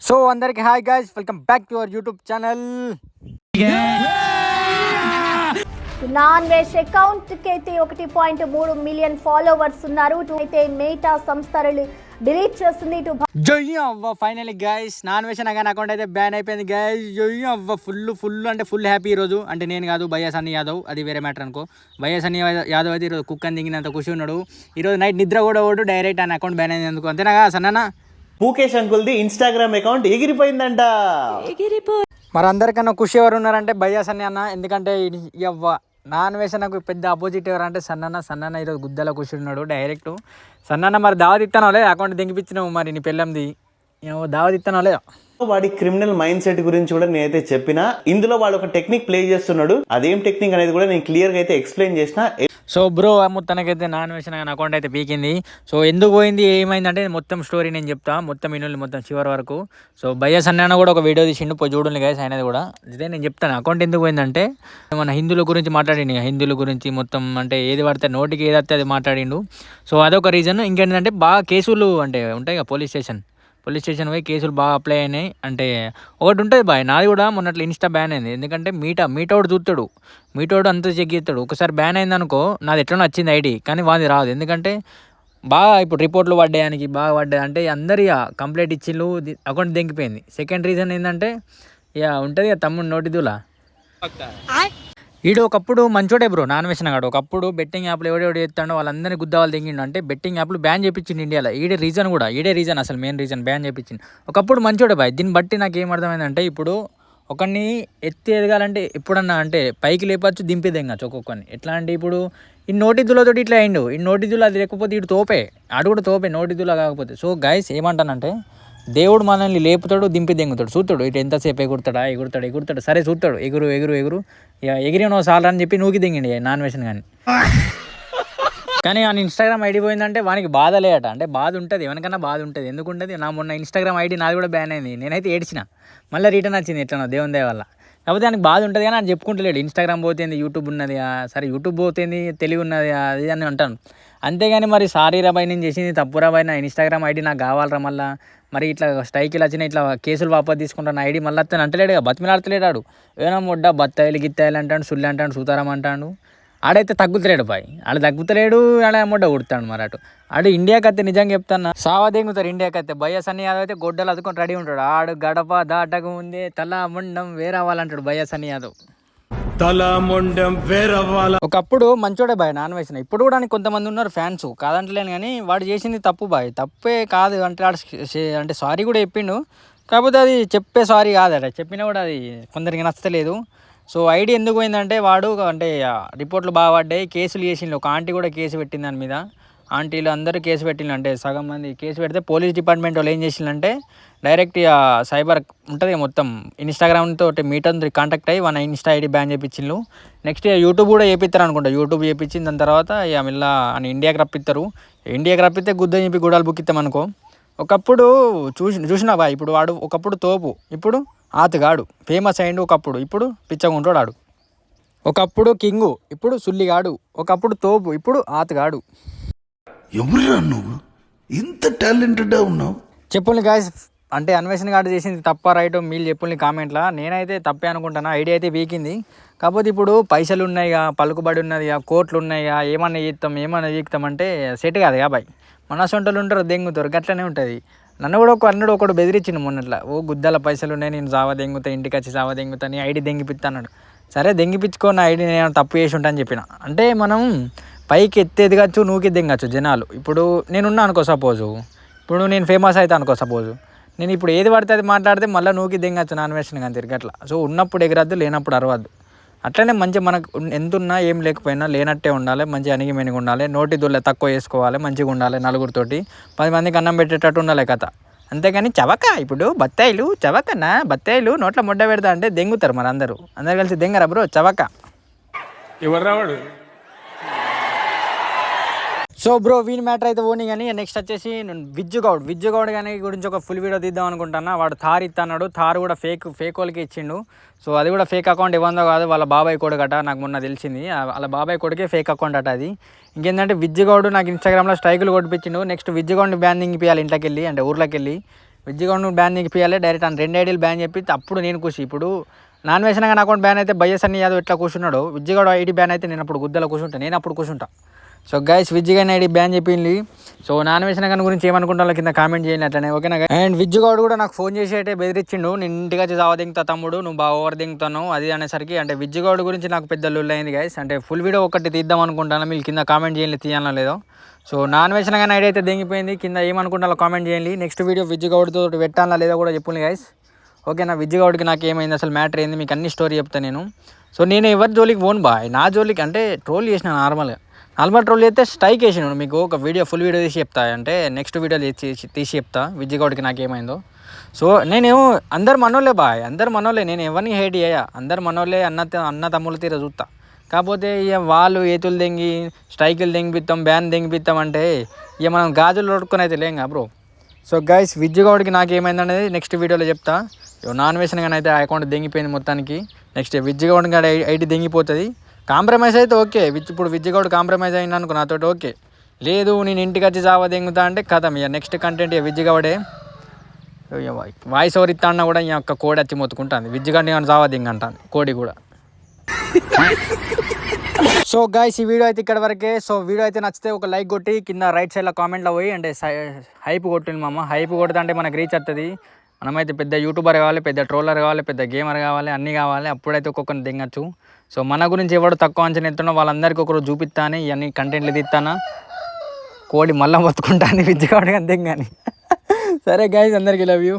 So అందరికి hi guys, welcome back to our YouTube channel. నాన్ వేష్ అకౌంట్ కి అయితే 1.3 మిలియన్ ఫాలోవర్స్ ఉన్నారు. అయితే మెటా సంస్థ డిలీట్ చేస్తుంది. జొయ్యి అవ్వ ఫైనల్లీ గైస్, నాన్ వేష్ అనగానే అకౌంట్ అయితే బ్యాన్ అయిపోయింది గైస్. జొయ్యి అవ్వ ఫుల్ అంటే ఫుల్ హ్యాపీ ఈరోజు. అంటే నేను కాదు, భయ్యా సన్నీ యాదవ్, అది వేరే మ్యాటర్ అనుకో. భయ్యా సన్నీ యాదవ్ అయితే ఈరోజు కుక్ అని దిగినంత ఖుషి ఉన్నాడు. ఈరోజు నైట్ నిద్ర కూడా ఓడు డైరెక్ట్ ఆయన అకౌంట్ బ్యాన్ అయింది ఎందుకు, అంతేనా సన్నా? ముఖేష్ అంకుల్ది ఇన్స్టాగ్రామ్ అకౌంట్ ఎగిరిపోయిందంట. మరి అందరికన్నా ఖుషి ఎవరు ఉన్నారంటే భయ్యా సన్నీ అన్న. ఎందుకంటే ఇవ్వ నాన్ వేష్ నాకు పెద్ద అపోజిట్ ఎవరంటే సన్నన్న ఈరోజు గుద్దల ఖుషి ఉన్నాడు డైరెక్ట్. సన్నన్న మరి దావత్ ఇస్తానో లేదా, అకౌంట్ దింగిపించినావు మరి నీ పెళ్ళంది, దావత్ ఇస్తానో లేదా? వాడి క్రిమినల్ మైండ్ సెట్ గురించి కూడా నేనైతే చెప్పిన. ఇందులో వాడు ఒక టెక్నిక్ ప్లే చేస్తున్నాడు. అదేం టెక్నిక్ అనేది కూడా నేను క్లియర్ గా అయితే ఎక్స్ప్లెయిన్ చేసిన. సో బ్రో మొత్తానికైతే నాన్ వేష్ అకౌంట్ అయితే పీకింది. సో ఎందుకు పోయింది ఏమైందంటే మొత్తం స్టోరీ నేను చెప్తా, మొత్తం ఇన్నులు మొత్తం చివరి వరకు. సో భయ్యా సన్న కూడా ఒక వీడియో తీసిండు, పోయి చూడండి గైస్ అయినది కూడా. ఇదే నేను చెప్తాను అకౌంట్ ఎందుకు పోయిందంటే, మన హిందువుల గురించి మాట్లాడిండు, హిందువుల గురించి మొత్తం అంటే ఏది పడితే నోటికి ఏది వస్తే అది మాట్లాడిండు. సో అదొక రీజన్. ఇంకేంటంటే బాగా కేసులు అంటే ఉంటాయి కదా, పోలీస్ స్టేషన్ పోయి కేసులు బాగా అప్లై అయినాయి. అంటే ఒకటి ఉంటుంది బాయ్, నాది కూడా మొన్నట్లు ఇన్స్టా బ్యాన్ అయింది. ఎందుకంటే మీటోడు చూస్తాడు, మీటోడు అంతా చెక్ చేస్తాడు. ఒకసారి బ్యాన్ అయింది అనుకో, నాది ఎట్లా వచ్చింది ఐడి, కానీ వాది రాదు. ఎందుకంటే బాగా ఇప్పుడు రిపోర్ట్లు పడ్డాయనికి బాగా పడ్డాయి అంటే అందరు ఇక కంప్లైంట్ ఇచ్చిళ్ళు, అకౌంట్ దింగిపోయింది. సెకండ్ రీజన్ ఏంటంటే ఇక ఉంటుంది ఇక తమ్ముడు నోటిదులా. ఈడు ఒకప్పుడు మంచోడే బ్రో, నాన్ వేష్ గాడు. ఒకప్పుడు బెట్టింగ్ యాప్లు ఎవడెవడు చేస్తాడో వాళ్ళందరినీ గుద్దావాలి దిగిండు. అంటే బెట్టింగ్ యాప్లు బ్యాన్ చేయించింది ఇండియాలో. ఈడే రీజన్ అసలు మెయిన్ రీజన్ బ్యాన్ చేయించింది. ఒకప్పుడు మంచోడే బాయ్. దీన్ని బట్టి నాకు ఏమర్థమైందంటే, ఇప్పుడు ఒకరిని ఎత్తి ఎదగాలంటే ఎప్పుడన్నా అంటే పైకి లేపచ్చు, దింపేదేంగచ్చు ఒక్కొక్కరిని. ఎట్లా అంటే ఇప్పుడు ఈ నోటిదులతో ఇట్లా అయిండు, ఈ నోటిదులు అది లేకపోతే ఇటు తోపే, ఆడు కూడా తోపే నోటిదులా కాకపోతే. సో గైస్ ఏమంటానంటే, దేవుడు మనల్ని లేపుతాడు, దింపి దెంగుతాడు, చూస్తాడు ఇటు ఎంతసేపు ఎగురుతాడు, సరే చూస్తాడు ఎగురు ఇక ఎగిరినో సాలరా అని చెప్పి నూకి దింగిండి నాన్ వేష్ కానీ ఆ ఇన్స్టాగ్రామ్ ఐడి పోయిందంటే వానికి బాధ లేట. అంటే బాధ ఉంటుంది, ఎవరికన్నా బాధ ఉంటుంది. ఎందుకుంటుంది, నా మొన్న ఇన్స్టాగ్రామ్ ఐడి నాది కూడా బ్యాన్ అయింది. నేనైతే ఏడ్చిన, మళ్ళీ రిటర్న్ వచ్చింది ఎట్లనో దేవుని దయ వల్ల. కాకపోతే ఆయనకు బాధ ఉంటుంది కానీ ఆయన చెప్పుకుంటలేడు. ఇన్స్టాగ్రామ్ పోతుంది, యూట్యూబ్ ఉన్నది, సరే యూట్యూబ్ పోతుంది, తెలివి ఉన్నది, అది అని అంటాను. అంతేగాని మరి సారీ రా బాయ్, నేను చేసింది తప్పురా బాయ్, నా ఇన్స్టాగ్రామ్ ఐడి నాకు కావాలరా మళ్ళీ, మరి ఇట్లా స్ట్రైకిలు వచ్చినాయి, ఇట్లా కేసులు వాపస్ తీసుకుంటాను, ఐడి మళ్ళీ వస్తాను అంటలేడు, బతిమిలాడతలేడు. ఏమో మొడ్డ బత్తాయిలు గిత్తాయిలు అంటాడు, సుల్లి అంటాడు, సూతారం అంటాడు. ఆడైతే తగ్గుతలేడు బాయ్, ఆడ తగ్గుతలేడు, ఆడ మొడ్డ కొడతాడు. మరి ఆడు ఇండియాకి అయితే నిజంగా చెప్తాను సావా దెంగుతారు ఇండియాకి అయితే. భయ్యా సన్నీ యాదవ్ అయితే గొడ్డలు అదుకొని రెడీ ఉంటాడు. ఆడు గడప దాటకు ముందే తల ముండం వేరవ్వాలంటాడు భయ్యా సన్నీ యాదవ్. ఒకప్పుడు మంచోడే బాయ్ నాన్ వేష్. ఇప్పుడు కూడా కొంతమంది ఉన్నారు ఫ్యాన్స్, కాదంటలేను కానీ వాడు చేసింది తప్పు బాయ్, తప్పే కాదు అంటే అంటే సారీ కూడా చెప్పిండు. కాకపోతే అది చెప్పే సారీ కాదట, చెప్పినా కూడా అది కొందరికి నచ్చలేదు. సో ఐడి ఎందుకు పోయిందంటే, వాడు అంటే రిపోర్ట్లు బాగా పడ్డాయి, కేసులు చేసిండు. ఒక ఆంటీ కూడా కేసు పెట్టింది దాని మీద, ఆంటీలు అందరూ కేసు పెట్టిండు. అంటే సగం మంది కేసు పెడితే పోలీస్ డిపార్ట్మెంట్ వాళ్ళు ఏం చేసిందంటే, డైరెక్ట్ సైబర్ ఉంటుంది మొత్తం ఇన్స్టాగ్రామ్తో మీటర్ కాంటాక్ట్ అయ్యి మన ఇన్స్టా ఐడి బ్యాన్ చేయించిండు. నెక్స్ట్ యూట్యూబ్ కూడా చేపిస్తారు అనుకుంటా, యూట్యూబ్ చేయించిన దాని తర్వాత ఇక మళ్ళీ అని ఇండియాకి రప్పిస్తారు. ఇండియాకి రప్పితే గుద్ద చెప్పి గుడాలు బుక్కిస్తాం అనుకో. ఒకప్పుడు చూసినావా, ఇప్పుడు వాడు ఒకప్పుడు తోపు, ఇప్పుడు ఆతగాడు, ఫేమస్ అయ్యిండు. ఒకప్పుడు ఇప్పుడు పిచ్చగుంటాడు ఆడు. ఒకప్పుడు కింగు, ఇప్పుడు సుల్లిగాడు. ఒకప్పుడు తోపు, ఇప్పుడు ఆతగాడు. ఎవరురా నువ్వు, ఇంత టాలెంటెడ్గా ఉన్నావు? చెప్పుల్ని గాయస్, అంటే అన్వేషణ గాడు చేసింది తప్ప రైటో మీరు చెప్పుల్ని కామెంట్లో. నేనైతే తప్పే అనుకుంటాను, ఐడియా అయితే వీకింది. కాకపోతే ఇప్పుడు పైసలు ఉన్నాయిగా, పలుకుబడి ఉన్నది, కోట్లు ఉన్నాయిగా, ఏమన్నా చేస్తాం అంటే సెట్ కాదు బాయ్. మన సొంటలు ఉంటారు, దెంగుతారు, గట్లనే ఉంటుంది. నన్ను కూడా ఒకడు బెదిరించిండు మొన్నట్లా, ఓ గుద్దల పైసలు ఉన్నాయి, నేను సావ దెంగుతా, ఇంటికి వచ్చి సావ దెంగుతా, నీ ఐడి దెంగిపిస్తా అన్నాడు. సరే దెంగిపించుకో, నా ఐడి నేను తప్పు చేసి ఉంటా అని చెప్పిన. అంటే మనం పైకి ఎత్తేదిగచ్చు, నూకి దెంగచ్చు జనాలు. ఇప్పుడు నేనున్నా అనుకో సపోజు, ఇప్పుడు నేను ఫేమస్ అయితే అనుకో సపోజు, నేను ఇప్పుడు ఏది పడితే అది మాట్లాడితే మళ్ళీ నూకి దెంగచ్చు నాన్ వేష్ కానీ తిరగట్లా. సో ఉన్నప్పుడు ఎగరద్దు, లేనప్పుడు అరవద్దు. అట్లనే మంచి మనకు ఎంతున్నా ఏం లేకపోయినా లేనట్టే ఉండాలి, మంచి అణిగిమెనిగి ఉండాలి, నోటి దుల్ల తక్కువ వేసుకోవాలి, మంచిగా ఉండాలి, నలుగురితోటి 10 మందికి అన్నం పెట్టేటట్టు ఉండాలి కథ. అంతేగాని చవక, ఇప్పుడు బత్తాయిలు నోట్ల ముడ్డ పెడతా అంటే దెంగుతారు. మరి అందరూ కలిసి దెంగరా బ్రో, చవక ఎవరు రావాడు. సో బ్రో వీని మ్యాటర్ అయితే ఓని. కానీ నెక్స్ట్ వచ్చేసి విజ్జు గౌడ్ కానీ గురించి ఒక ఫుల్ వీడియో తీద్దాం అనుకుంటున్నా. వాడు థార్ ఇస్తున్నాడు, థార్ కూడా ఫేక్ వాళ్ళకి ఇచ్చిండు. సో అది కూడా ఫేక్ అకౌంట్ ఇవ్వందో కాదు, వాళ్ళ బాబాయ్ కొడుకట, నాకు మొన్న తెలిసింది. వాళ్ళ బాబాయ్ కొడుకే ఫేక్ అకౌంట్ అట అది. ఇంకేంటంటే విజ్జు గౌడ్ నాకు ఇన్స్టాగ్రామ్లో స్ట్రైకులు కొట్టిపించిండు. నెక్స్ట్ విజ్జు గౌడ్ని బ్యాన్ దింగిపోయాలి ఇంట్లోకి వెళ్ళి, అంటే ఊర్లోకి వెళ్ళి. విజ్జిగౌడ్ను బ్యాన్ చేయాలి డైరెక్ట్ అని 2 ఐడీలు బ్యాన్ చెప్పి అప్పుడు నేను ఖుషి. ఇప్పుడు నాన్ వేసిన కానీ అకౌంట్ బ్యాన్ అయితే బయ్య సన్నీ యాదవ్ ఎట్లా కూర్చున్నాడు, విజ్జిగౌడ్ ఐడి బ్యాన్ అయితే నేను అప్పుడు గుద్దలో కూర్చుంటా, నేను అప్పుడు కూర్చుంటా. సో గైస్ విజ్జిగౌడ్ ఐడి బ్యాన్ చెప్పింది. సో నాన్ వేసిన కానీ గురించి ఏమనుకుంటారో కింద కామెంట్ చేయండి అట్లనే, ఓకేనా. అండ్ విజ్జిగౌడ్ కూడా నాకు ఫోన్ చేసి అయితే బెదిరించిండు, నేను ఇంటికి వచ్చి చావ దింగుతా తమ్ముడు, నువ్వు బాగా ఓవర్ దింగుతాను అది అనేసరికి. అంటే విజ్జిగౌడ్ గురించి నాకు పెద్ద లొల్లి అయింది గైస్. అంటే ఫుల్ వీడియో ఒకటి తీద్దాం అనుకుంటాను, మీరు కింద కామెంట్ చేయండి తీయాలో లేదో. సో నాన్ వేసిన కానీ ఐడి అయితే దింగిపోయింది, కింద ఏమనుకుంటారో కామెంట్ చేయండి. నెక్స్ట్ వీడియో విజ్జిగౌడ్తో పెట్టాలా లేదో కూడా చెప్పుంది గైస్, ఓకేనా. విజ్జిగౌడ్కి నాకు ఏమైంది అసలు మ్యాటర్ ఏంది మీకు అన్ని స్టోరీ చెప్తాను నేను. సో నేను ఎవరి జోలికి పోను బాయ్, నా జోలికి అంటే ట్రోల్ చేసిన నార్మల్ ట్రోల్ చేస్తే స్ట్రైక్ వేసినాను. మీకు ఒక వీడియో ఫుల్ వీడియో తీసి చెప్తా, అంటే నెక్స్ట్ వీడియో తీసి చెప్తా విజ్జిగౌడ్కి నాకు ఏమైందో. సో నేను అందరు మనోళ్ళే బాయ్, అందరు మనోళ్ళే, నేను ఎవరిని హేట్ చేయ, అందరు మనోళ్ళే, అన్న తమ్ముళ్ళ తీర చూస్తా. కాకపోతే ఇక వాళ్ళు ఏతులు దెంగి స్ట్రైకులు దెంగిపిస్తాం బ్యాన్ దెంగిపిస్తాం అంటే ఇక మనం గాజులు కొట్టుకొని అయితే లేంగా బ్రో. సో గైస్ విజ్జిగౌడ్కి నాకు ఏమైందనేది నెక్స్ట్ వీడియోలో చెప్తా. నాన్ వేసిన కానీ అయితే ఆ అకౌంట్ దెంగిపోయింది మొత్తానికి. నెక్స్ట్ విజ్జిగౌడ్ కానీ ఐడి దెంగిపోతుంది. కాంప్రమైజ్ అయితే ఓకే, ఇప్పుడు విజ్జిగౌడ్ కాంప్రమైజ్ అయినా అనుకో నాతోటి ఓకే, లేదు నేను ఇంటికి వచ్చి చావా దెంగుతా అంటే కథం ఇక నెక్స్ట్ కంటెంట్ ఇక విజ్జిగౌడే వాయిస్ ఓవర్ ఇస్తా అన్నా కూడా ఈ యొక్క కోడి వచ్చి మొత్తుకుంటుంది, విజ్జిగౌడ్ని కానీ చావా దెంగంటాను కోడి కూడా. సో గైస్ ఈ వీడియో అయితే ఇక్కడ వరకే. సో వీడియో అయితే నచ్చితే ఒక లైక్ కొట్టి కింద రైట్ సైడ్లో కామెంట్లో పోయి అంటే హైప్ కొట్టింది మామ, హైప్ కొడితే అంటే మనకు రీచ్ వస్తుంది. మనమైతే పెద్ద యూట్యూబర్ కావాలి, పెద్ద ట్రోలర్ కావాలి, పెద్ద గేమర్ కావాలి, అన్నీ కావాలి, అప్పుడైతే ఒక్కొక్కరిని దింగచ్చు. సో మన గురించి ఎవడు తక్కువ అంచనా ఎత్తున్నా వాళ్ళందరికీ ఒకరు చూపిస్తాను, ఇవన్నీ కంటెంట్లు తీస్తానా, కోడి మళ్ళీ బతుకుంటాను విజ్జిగౌడ్ కానీ దింగని. సరే గైస్ అందరికీ లవ్ యూ.